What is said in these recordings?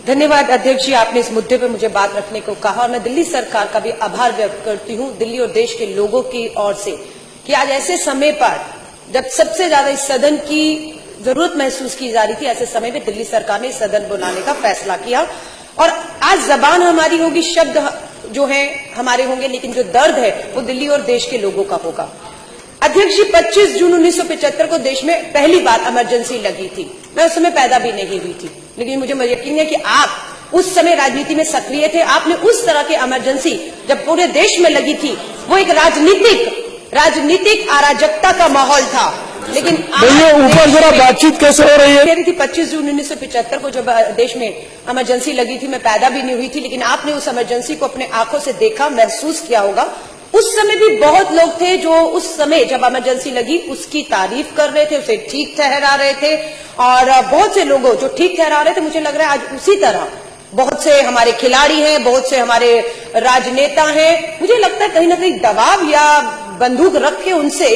धन्यवाद अध्यक्ष जी, आपने इस मुद्दे पर मुझे बात रखने को कहा और मैं दिल्ली सरकार का भी आभार व्यक्त करती हूं दिल्ली और देश के लोगों की ओर से कि आज ऐसे समय पर जब सबसे ज्यादा इस सदन की जरूरत महसूस की जा रही थी, ऐसे समय में दिल्ली सरकार ने इस सदन बुलाने का फैसला किया। और आज जबान हमारी होगी, शब्द जो है हमारे होंगे, लेकिन जो दर्द है वो दिल्ली और देश के लोगों का होगा। अध्यक्ष जी, 25 जून 1975 को देश में पहली बार इमरजेंसी लगी थी। मैं उस समय पैदा भी नहीं हुई थी, लेकिन मुझे यकीन है कि आप उस समय राजनीति में सक्रिय थे। आपने उस तरह की इमरजेंसी जब पूरे देश में लगी थी, वो एक राजनीतिक अराजकता का माहौल था। लेकिन ऊपर जरा बातचीत कैसे हो रही है? कह रही थी 25 जून 1975 को जब देश में इमरजेंसी लगी थी, मैं पैदा भी नहीं हुई थी, लेकिन आपने उस इमरजेंसी को अपने आंखों से देखा, महसूस किया होगा। उस समय भी बहुत लोग थे जो उस समय जब इमरजेंसी लगी उसकी तारीफ कर रहे थे, उसे ठीक ठहरा रहे थे। और बहुत से लोगों जो ठीक ठहरा रहे थे, मुझे लग रहा है आज उसी तरह बहुत से हमारे खिलाड़ी हैं, बहुत से हमारे राजनेता हैं। मुझे लगता है कहीं ना कहीं दबाव या बंदूक रख के उनसे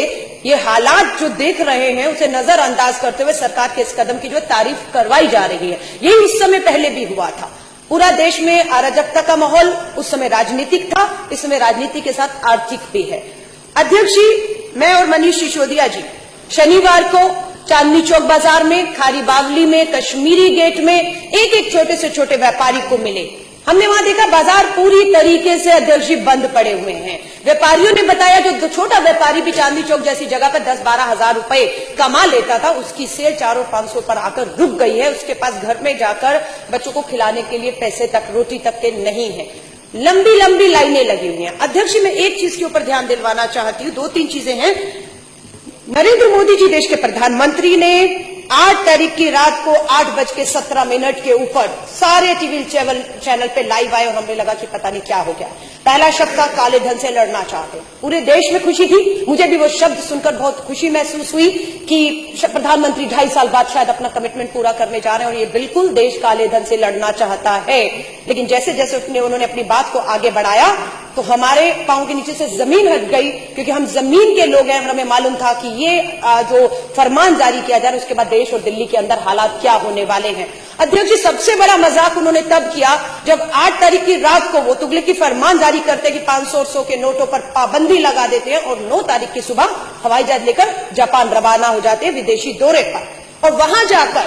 ये हालात जो देख रहे हैं उसे नजरअंदाज करते हुए सरकार के इस कदम की जो तारीफ करवाई जा रही है। यही उस समय पहले भी हुआ था। पूरा देश में अराजकता का माहौल उस समय राजनीतिक था, इस समय राजनीति के साथ आर्थिक भी है। अध्यक्ष जी, मैं और मनीष सिसोदिया जी शनिवार को चांदनी चौक बाजार में, खारी बावली में, कश्मीरी गेट में एक छोटे से छोटे व्यापारी को मिले। हमने वहां देखा बाजार पूरी तरीके से अध्यक्ष जी बंद पड़े हुए हैं। व्यापारियों ने बताया जो छोटा व्यापारी भी चांदनी चौक जैसी जगह पर 10-12 हजार रुपए कमा लेता था, उसकी सेल 400-500 पर आकर रुक गई है। उसके पास घर में जाकर बच्चों को खिलाने के लिए पैसे तक, रोटी तक के नहीं है। लंबी लंबी लाइनें लगी हुई हैं। अध्यक्ष जी, मैं एक चीज के ऊपर ध्यान दिलवाना चाहती हूँ, 2-3 चीजें हैं। नरेंद्र मोदी जी देश के प्रधानमंत्री ने 8 तारीख की रात को 8:17 के ऊपर सारे टीवी चैनल पे लाइव आए और हमें लगा कि पता नहीं क्या हो गया। पहला शब्द था काले धन से लड़ना चाहते। पूरे देश में खुशी थी। मुझे भी वो शब्द सुनकर बहुत खुशी महसूस हुई कि प्रधानमंत्री 2.5 साल बाद शायद अपना कमिटमेंट पूरा करने जा रहे हैं और ये बिल्कुल देश काले धन से लड़ना चाहता है। लेकिन जैसे जैसे उन्होंने अपनी बात को आगे बढ़ाया तो हमारे पांव के नीचे से जमीन हट गई, क्योंकि हम जमीन के लोग हैं। हमें मालूम था कि ये जो फरमान जारी किया जा रहा है उसके बाद देश और दिल्ली के अंदर हालात क्या होने वाले हैं। अध्यक्ष जी, सबसे बड़ा मजाक उन्होंने तब किया जब 8 तारीख की रात को वो तुगले की फरमान जारी करते कि 500 और 100 के नोटों पर पाबंदी लगा देते हैं और 9 तारीख की सुबह हवाई जहाज लेकर जापान रवाना हो जाते हैं विदेशी दौरे पर। और वहां जाकर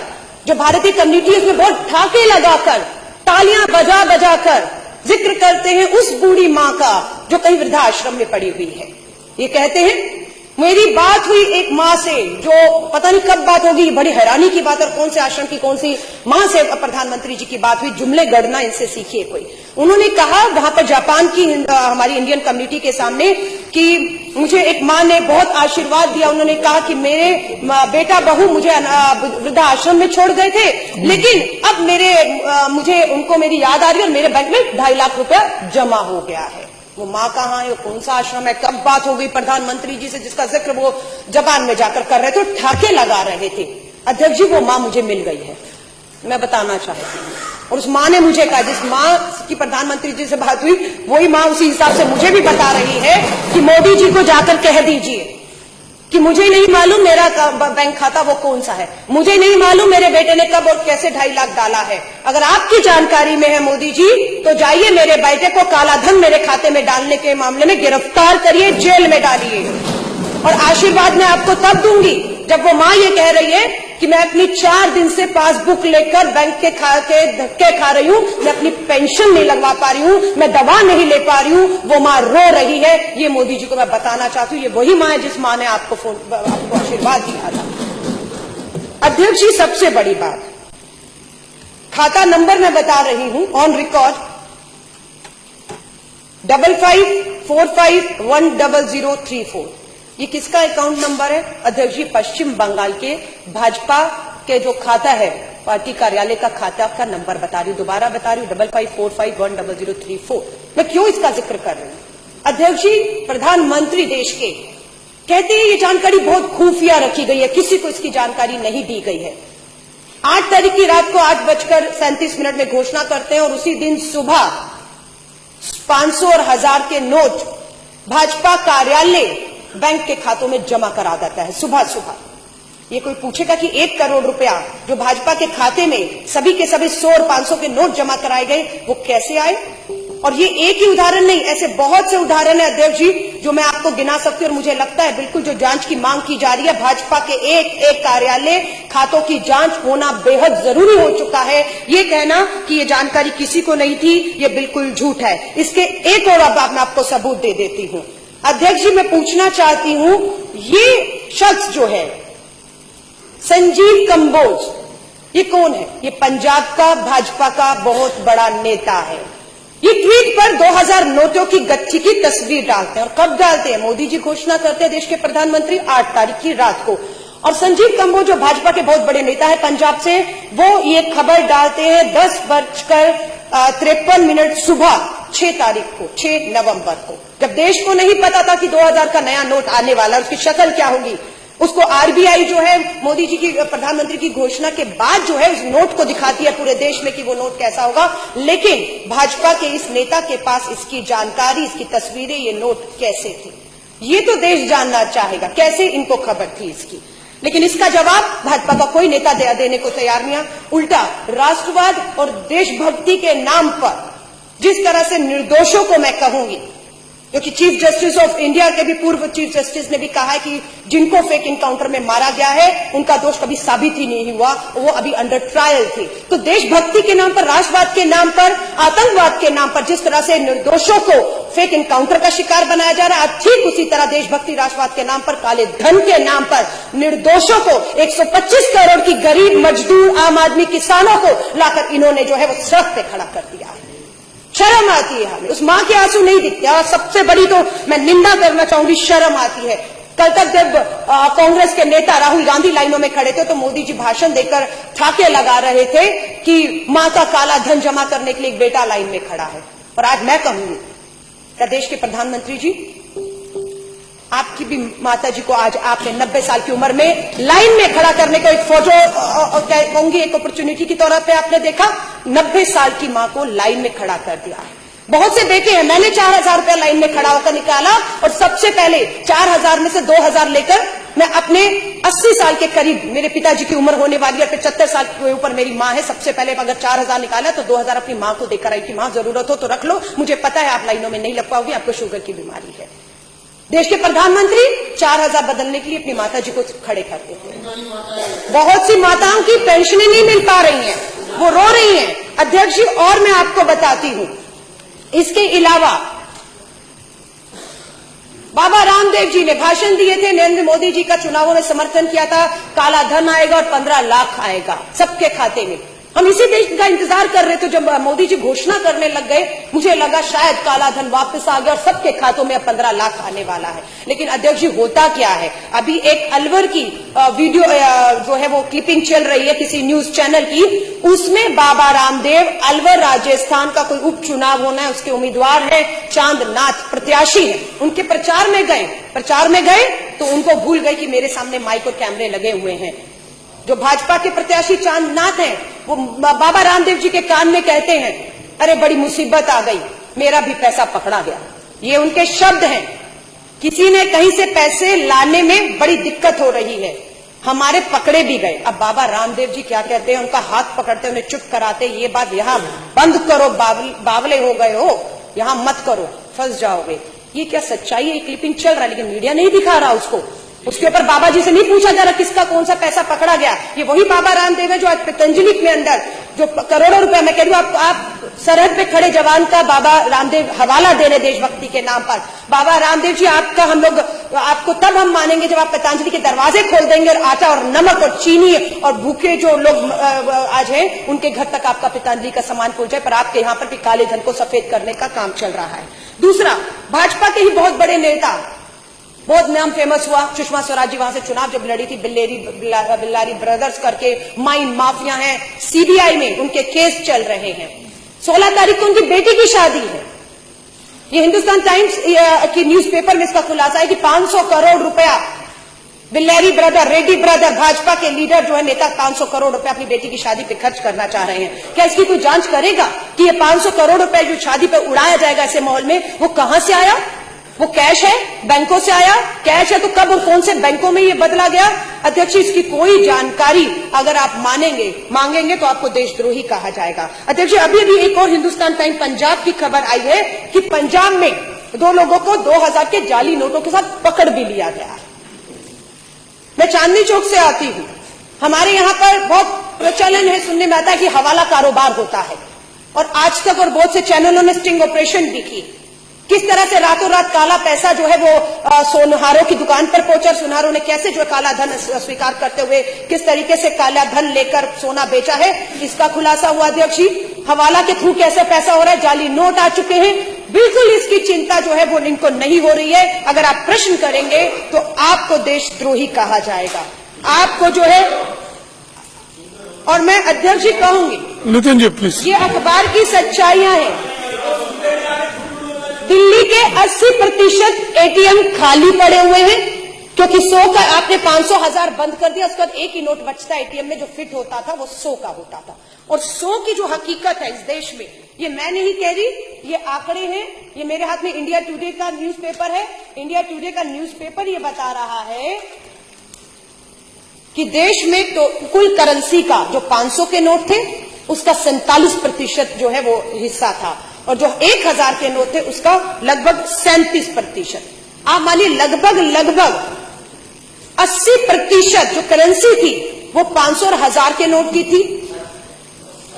जो भारतीय कम्युनिटी उसमें बहुत ठाके लगाकर, तालियां बजा बजाकर जिक्र करते हैं उस बूढ़ी मां का जो कहीं वृद्धाश्रम में पड़ी हुई है। ये कहते हैं मेरी बात हुई एक मां से, जो पता नहीं कब बात होगी, बड़ी हैरानी की बात, और कौन से आश्रम की कौन सी मां से प्रधानमंत्री जी की बात हुई। जुमले गढ़ना इनसे सीखिए कोई। उन्होंने कहा वहां पर जापान की हमारी इंडियन कम्युनिटी के सामने कि मुझे एक मां ने बहुत आशीर्वाद दिया। उन्होंने कहा कि मेरे बेटा बहू मुझे वृद्धा आश्रम में छोड़ गए थे, लेकिन अब मुझे उनको मेरी याद आ रही है और मेरे बैंक में 2.5 लाख रुपया जमा हो गया है। वो माँ कहाँ है, कौन सा आश्रम है, कब बात हो गई प्रधानमंत्री जी से जिसका जिक्र वो जापान में जाकर कर रहे थे, ठाके लगा रहे थे। अध्यक्ष जी, वो माँ मुझे मिल गई है, मैं बताना चाहती हूँ। और उस माँ ने मुझे कहा, जिस माँ की प्रधानमंत्री जी से बात हुई वही माँ उसी हिसाब से मुझे भी बता रही है कि मोदी जी को जाकर कह दीजिए कि मुझे नहीं मालूम मेरा बैंक खाता वो कौन सा है, मुझे नहीं मालूम मेरे बेटे ने कब और कैसे 2.5 लाख डाला है। अगर आपकी जानकारी में है मोदी जी, तो जाइए मेरे बेटे को काला धन मेरे खाते में डालने के मामले में गिरफ्तार करिए, जेल में डालिए। और आशीर्वाद मैं आपको तब दूंगी जब वो मां ये कह रही है कि मैं अपनी 4 दिन से पासबुक लेकर बैंक के धक्के खा रही हूं, मैं अपनी पेंशन नहीं लगवा पा रही हूं, मैं दवा नहीं ले पा रही हूं, वो मां रो रही है। ये मोदी जी को मैं बताना चाहती हूं, ये वही मां है जिस मां ने आपको आशीर्वाद दिया था। अध्यक्ष जी, सबसे बड़ी बात, खाता नंबर मैं बता रही हूं ऑन रिकॉर्ड 5545100034। ये किसका अकाउंट नंबर है अध्यक्ष जी? पश्चिम बंगाल के भाजपा के जो खाता है, पार्टी कार्यालय का खाता का नंबर बता रही हूं, दोबारा बता रही हूं 5545100034। मैं क्यों इसका जिक्र कर रही हूं? अध्यक्ष जी, प्रधानमंत्री देश के कहते हैं ये जानकारी बहुत खुफिया रखी गई है, किसी को इसकी जानकारी नहीं दी गई है। 8 तारीख की रात को 8:37 में घोषणा करते हैं और उसी दिन सुबह 500 और 1000 के नोट भाजपा कार्यालय बैंक के खातों में जमा करा देता है सुबह सुबह। ये कोई पूछेगा कि 1 करोड़ रुपया जो भाजपा के खाते में सभी के सभी 100 और 500 के नोट जमा कराए गए, वो कैसे आए? और ये एक ही उदाहरण नहीं, ऐसे बहुत से उदाहरण है अध्यक्ष जी जो मैं आपको गिना सकती हूँ। और मुझे लगता है बिल्कुल जो जांच की मांग की जा रही है, भाजपा के एक कार्यालय खातों की जांच होना बेहद जरूरी हो चुका है। ये कहना कि ये जानकारी किसी को नहीं थी, ये बिल्कुल झूठ है। इसके एक और अब मैं आपको सबूत दे देती हूँ। अध्यक्ष जी, मैं पूछना चाहती हूँ, ये शख्स जो है संजीव कंबोज, ये कौन है? ये पंजाब का भाजपा का बहुत बड़ा नेता है। ये ट्वीट पर 2000 नोटों की गट्ठी की तस्वीर डालते हैं। और कब डालते हैं? मोदी जी घोषणा करते हैं देश के प्रधानमंत्री 8 तारीख की रात को। और संजीव कंबोज जो भाजपा के बहुत बड़े नेता है पंजाब से, वो ये खबर डालते हैं 10:53 सुबह 6 तारीख को, 6 नवंबर को, जब देश को नहीं पता था कि 2000 का नया नोट आने वाला, उसकी शक्ल क्या होगी। उसको आरबीआई जो है मोदी जी की, प्रधानमंत्री की घोषणा के बाद जो है उस नोट को दिखाती है पूरे देश में कि वो नोट कैसा होगा। लेकिन भाजपा के इस नेता के पास इसकी जानकारी, इसकी तस्वीरें, ये नोट कैसे थी, ये तो देश जानना चाहेगा, कैसे इनको खबर थी इसकी। लेकिन इसका जवाब भाजपा का कोई नेता देने को तैयार नहीं है। उल्टा राष्ट्रवाद और देशभक्ति के नाम पर जिस तरह से निर्दोषों को मैं कहूंगी, क्योंकि चीफ जस्टिस ऑफ इंडिया के भी पूर्व चीफ जस्टिस ने भी कहा है कि जिनको फेक इनकाउंटर में मारा गया है उनका दोष कभी साबित ही नहीं हुआ, वो अभी अंडर ट्रायल थी। तो देशभक्ति के नाम पर, राष्ट्रवाद के नाम पर, आतंकवाद के नाम पर जिस तरह से निर्दोषों को फेक इनकाउंटर का शिकार बनाया जा रहा है, ठीक उसी तरह देशभक्ति राष्ट्रवाद के नाम पर, काले धन के नाम पर निर्दोषों को, 125 करोड़ की गरीब मजदूर आम आदमी किसानों को लाकर इन्होंने जो है वो सड़क पे खड़ा कर दिया है। शर्म आती है हमें। उस मां के आंसू नहीं दिखते। और सबसे बड़ी तो मैं निंदा करना चाहूंगी, शर्म आती है। कल तक जब कांग्रेस के नेता राहुल गांधी लाइनों में खड़े थे तो मोदी जी भाषण देकर ठाके लगा रहे थे कि मां का काला धन जमा करने के लिए एक बेटा लाइन में खड़ा है। और आज मैं कहूंगी, क्या देश के प्रधानमंत्री जी, आपकी भी माता जी को आज आपने 90 साल की उम्र में लाइन में खड़ा करने का एक फोटो, कहूंगी एक अपॉर्चुनिटी की तौर पे आपने देखा, 90 साल की मां को लाइन में खड़ा कर दिया है। बहुत से देखे हैं, मैंने 4000 रुपया लाइन में खड़ा होकर निकाला और सबसे पहले 4000 में से 2000 लेकर मैं अपने 80 साल के करीब, मेरे पिताजी की उम्र होने वाली है, 75 साल के ऊपर मेरी मां है, सबसे पहले अगर 4000 निकाला तो 2000 अपनी मां को देकर आई कि मां जरूरत हो तो रख लो, मुझे पता है आप लाइनों में नहीं लग पाओगी, आपको शुगर की बीमारी है। देश के प्रधानमंत्री 4000 बदलने के लिए अपनी माता जी को खड़े करते थे। बहुत सी माताओं की पेंशनें नहीं मिल पा रही हैं, वो रो रही हैं। अध्यक्ष जी, और मैं आपको बताती हूं, इसके अलावा बाबा रामदेव जी ने भाषण दिए थे, नरेंद्र मोदी जी का चुनावों में समर्थन किया था, काला धन आएगा और 15 लाख आएगा सबके खाते में। हम इसी देश का इंतजार कर रहे थे। जब मोदी जी घोषणा करने लग गए, मुझे लगा शायद काला धन वापस आ गया और सबके खातों में अब 15 लाख आने वाला है। लेकिन अध्यक्ष जी, होता क्या है, अभी एक अलवर की वीडियो जो है वो क्लिपिंग चल रही है किसी न्यूज चैनल की, उसमें बाबा रामदेव, अलवर राजस्थान का कोई उपचुनाव होना है, उसके उम्मीदवार है, चांदनाथ प्रत्याशी है, उनके प्रचार में गए तो उनको भूल गए कि मेरे सामने माइक और कैमरे लगे हुए हैं। जो भाजपा के प्रत्याशी चांदनाथ हैं, वो बाबा रामदेव जी के कान में कहते हैं, अरे बड़ी मुसीबत आ गई, मेरा भी पैसा पकड़ा गया। ये उनके शब्द हैं। किसी ने कहीं से पैसे लाने में बड़ी दिक्कत हो रही है, हमारे पकड़े भी गए। अब बाबा रामदेव जी क्या कहते हैं, उनका हाथ पकड़ते, उन्हें चुप कराते, ये बात यहां बंद करो, बावले हो गए हो, यहां मत करो, फंस जाओगे। ये क्या सच्चाई है? क्लिपिंग चल रहा है लेकिन मीडिया नहीं दिखा रहा उसको। उसके ऊपर बाबा जी से नहीं पूछा जा रहा किसका कौन सा पैसा पकड़ा गया। ये वही बाबा रामदेव है जो आज पतंजलि के अंदर जो करोड़ों रुपए, मैं कह रही हूं, आप सरहद पे खड़े जवान का बाबा रामदेव हवाला दे रहे देशभक्ति के नाम पर। बाबा रामदेव जी, आपका हम लोग आपको तब हम मानेंगे जब आप पतंजलि के दरवाजे खोल देंगे और आटा और नमक और चीनी और भूखे जो लोग आज हैं उनके घर तक आपका पतंजलि का सामान पहुंचे। पर आपके यहाँ पर भी काले धन को सफेद करने का काम चल रहा है। दूसरा, भाजपा के ही बहुत बड़े नेता, बहुत नाम फेमस हुआ, सुषमा स्वराज जी वहां से चुनाव जब लड़ी थी, बिल्लारी ब्रदर्स करके माइन माफिया हैं, सीबीआई में उनके केस चल रहे हैं। 16 तारीख को उनकी बेटी की शादी है। ये हिंदुस्तान टाइम्स की न्यूज़पेपर में इसका खुलासा है कि 500 करोड़ रुपया बिल्लारी ब्रदर, रेड्डी ब्रदर, भाजपा के लीडर जो है नेता, 500 करोड़ रुपए अपनी बेटी की शादी पे खर्च करना चाह रहे हैं। क्या इसकी कोई जांच करेगा कि ये 500 करोड़ रुपए जो शादी पे उड़ाया जाएगा ऐसे माहौल में, वो कहां से आया? वो कैश है, बैंकों से आया, कैश है तो कब और कौन से बैंकों में ये बदला गया? अध्यक्ष, इसकी कोई जानकारी अगर आप मांगेंगे तो आपको देशद्रोही कहा जाएगा। अध्यक्ष, अभी अभी एक और हिंदुस्तान टाइम पंजाब की खबर आई है कि पंजाब में 2 लोगों को 2000 के जाली नोटों के साथ पकड़ भी लिया गया। मैं चांदनी चौक से आती हूं, हमारे यहां पर बहुत प्रचलन है, सुनने में आता है कि हवाला कारोबार होता है, और आज तक और बहुत से चैनलों ने स्टिंग ऑपरेशन भी की। किस तरह से रातों रात काला पैसा जो है वो सोनहारों की दुकान पर पहुंचा, सुनहारों ने कैसे जो काला धन स्वीकार करते हुए किस तरीके से काला धन लेकर सोना बेचा है, इसका खुलासा हुआ। अध्यक्ष जी, हवाला के थ्रू कैसे पैसा हो रहा है, जाली नोट आ चुके हैं, बिल्कुल इसकी चिंता जो है वो इनको नहीं हो रही है। अगर आप प्रश्न करेंगे तो आपको देशद्रोही कहा जाएगा, आपको जो है। और मैं अध्यक्ष जी कहूंगी, नितिन जी प्लीज, ये अखबार की सच्चाइयां हैं। दिल्ली के 80% एटीएम खाली पड़े हुए हैं, क्योंकि 100 का आपने 500,000 बंद कर दिया, उसके बाद एक ही नोट बचता एटीएम में, जो फिट होता था वो 100 का होता था। और 100 की जो हकीकत है इस देश में, ये मैं नहीं कह रही, ये आंकड़े हैं, ये मेरे हाथ में इंडिया टुडे का न्यूज़पेपर है। इंडिया टुडे का न्यूज़पेपर ये बता रहा है कि देश में तो कुल करेंसी का जो 500 के नोट थे उसका 47% जो है वो हिस्सा था, और जो 1000 के नोट थे उसका लगभग 37%। आप मानिए लगभग 80% जो करेंसी थी वो 500 और 1000 के नोट की थी।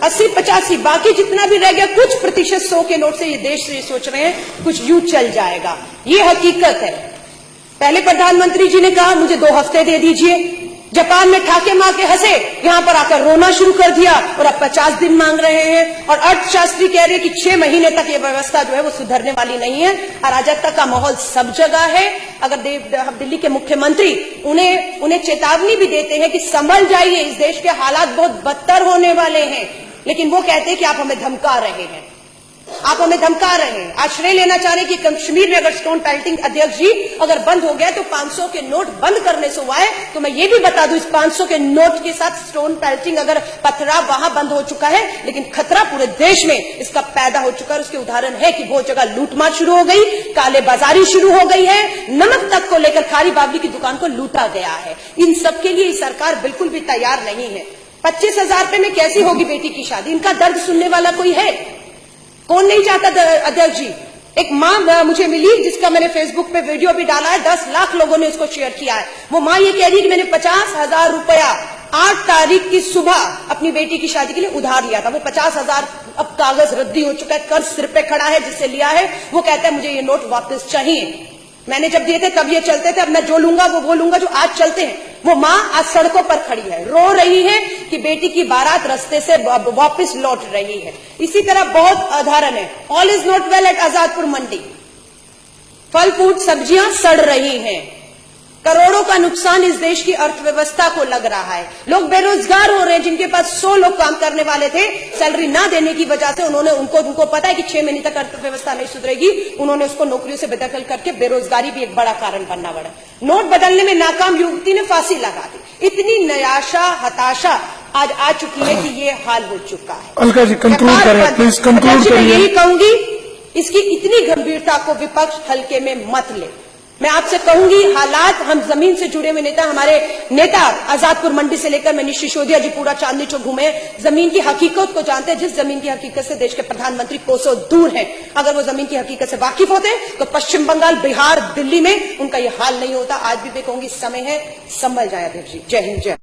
80-85 बाकी जितना भी रह गया, कुछ प्रतिशत 100 के नोट से ये देश ये सोच रहे हैं कुछ यूं चल जाएगा। ये हकीकत है। पहले प्रधानमंत्री जी ने कहा मुझे 2 हफ्ते दे दीजिए, जापान में ठाके मार के हंसे, यहां पर आकर रोना शुरू कर दिया, और अब 50 दिन मांग रहे हैं। और अर्थशास्त्री कह रहे हैं कि 6 महीने तक ये व्यवस्था जो है वो सुधरने वाली नहीं है। अराजकता का माहौल सब जगह है। अगर दिल्ली के मुख्यमंत्री उन्हें चेतावनी भी देते हैं कि संभल जाइए, इस देश के हालात बहुत बदतर होने वाले हैं, लेकिन वो कहते हैं कि आप हमें धमका रहे हैं, आप हमें धमका रहे हैं। आज श्रेय लेना चाह रहे हैं कि कश्मीर में अगर स्टोन पेल्टिंग, अध्यक्ष जी, अगर बंद हो गया तो 500 के नोट बंद करने से हुआ है। तो मैं ये भी बता दूं, इस 500 के नोट के साथ स्टोन पेल्टिंग अगर पथराव वहां बंद हो चुका है, लेकिन खतरा पूरे देश में इसका पैदा हो चुका है। उसके उदाहरण है कि बहुत जगह लूटमार शुरू हो गई, काले बाजारी शुरू हो गई है, नमक तक को लेकर खारी बावली की दुकान को लूटा गया है। इन सब के लिए सरकार बिल्कुल भी तैयार नहीं है। 25,000 रुपए में कैसी होगी बेटी की शादी? इनका दर्द सुनने वाला कोई है? कौन नहीं चाहता? अध्यक्ष जी, एक मां मुझे मिली जिसका मैंने फेसबुक पे वीडियो भी डाला है, 10 लाख लोगों ने उसको शेयर किया है। वो मां ये कह रही है कि मैंने 50,000 रुपया 8 तारीख की सुबह अपनी बेटी की शादी के लिए उधार लिया था। वो 50,000 अब कागज रद्दी हो चुका है, कर्ज सिर पे खड़ा है जिससे लिया है। वो कहता है मुझे ये नोट वापस चाहिए। मैंने जब दिए थे तब ये चलते थे, अब मैं जो लूंगा वो लूंगा जो आज चलते हैं। वो मां आज सड़कों पर खड़ी है, रो रही है कि बेटी की बारात रास्ते से वापस लौट रही है। इसी तरह बहुत उदाहरण है। All is not well at Azadpur Mandi, फल फूल सब्जियां सड़ रही हैं, करोड़ों का नुकसान इस देश की अर्थव्यवस्था को लग रहा है। लोग बेरोजगार हो रहे हैं, जिनके पास 100 लोग काम करने वाले थे, सैलरी ना देने की वजह से उनको पता है कि 6 महीने तक अर्थव्यवस्था नहीं सुधरेगी, उन्होंने उसको नौकरियों से बेदखल करके बेरोजगारी भी एक बड़ा कारण बनना पड़ा। नोट बदलने में नाकाम युवती ने फांसी लगा दी। इतनी निराशा, हताशा आज आ चुकी है कि ये हाल हो चुका है। अलका जी कंक्लूड करें प्लीज, कंक्लूड करिए। यही कहूंगी, इसकी इतनी गंभीरता को विपक्ष हल्के में मत ले। मैं आपसे कहूंगी, हालात, हम जमीन से जुड़े हुए नेता, हमारे नेता आजादपुर मंडी से लेकर मनीष सिसोदिया जी पूरा चांदनी चौक घूमे, जमीन की हकीकत को जानते हैं। जिस जमीन की हकीकत से देश के प्रधानमंत्री कोसों दूर हैं, अगर वो जमीन की हकीकत से वाकिफ होते तो पश्चिम बंगाल, बिहार, दिल्ली में उनका ये हाल नहीं होता। आज भी मैं कहूंगी समय है, संभल जाए अध्यक्ष जी। जय हिंद, जय।